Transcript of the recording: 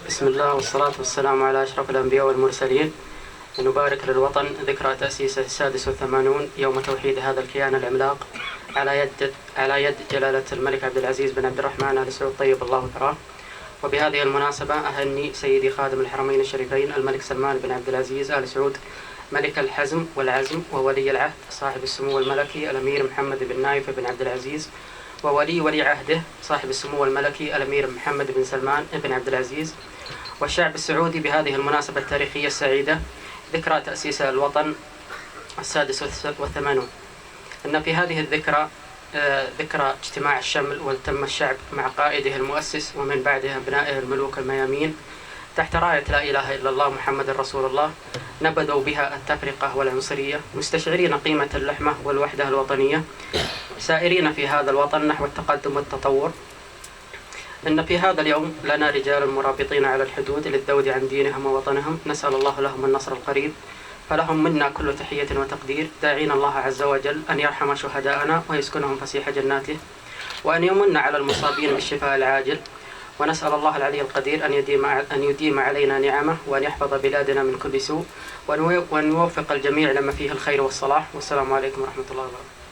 بسم الله والصلاة والسلام على أشرف الأنبياء والمرسلين. نبارك للوطن ذكرى تأسيسه 86 يوم توحيد هذا الكيان العملاق على يد جلالة الملك عبد العزيز بن عبد الرحمن آل سعود طيب الله ثراه. وبهذه المناسبة أهني سيدي خادم الحرمين الشريفين الملك سلمان بن عبد العزيز آل سعود ملك الحزم والعزم وولي العهد صاحب السمو الملكي الأمير محمد بن نايف بن عبد العزيز ولي عهده صاحب السمو الملكي الأمير محمد بن سلمان بن عبد العزيز والشعب السعودي بهذه المناسبة التاريخية السعيدة ذكرى تأسيس الوطن 86. أن في هذه الذكرى ذكرى اجتماع الشمل والتم الشعب مع قائده المؤسس ومن بعده أبنائه الملوك الميامين تحت راية لا إله إلا الله محمد رسول الله، نبذوا بها التفرقة والعنصرية مستشعرين قيمة اللحمة والوحدة الوطنية، سائرين في هذا الوطن نحو التقدم والتطور. إن في هذا اليوم لنا رجال مرابطين على الحدود للذود عن دينهم ووطنهم، نسأل الله لهم النصر القريب، فلهم منا كل تحية وتقدير، داعين الله عز وجل أن يرحم شهداءنا ويسكنهم فسيح جناته، وأن يمن على المصابين بالشفاء العاجل، ونسأل الله العلي القدير أن يديم علينا نعمه، وأن يحفظ بلادنا من كل سوء، وأن يوفق الجميع لما فيه الخير والصلاح. والسلام عليكم ورحمة الله وبركاته.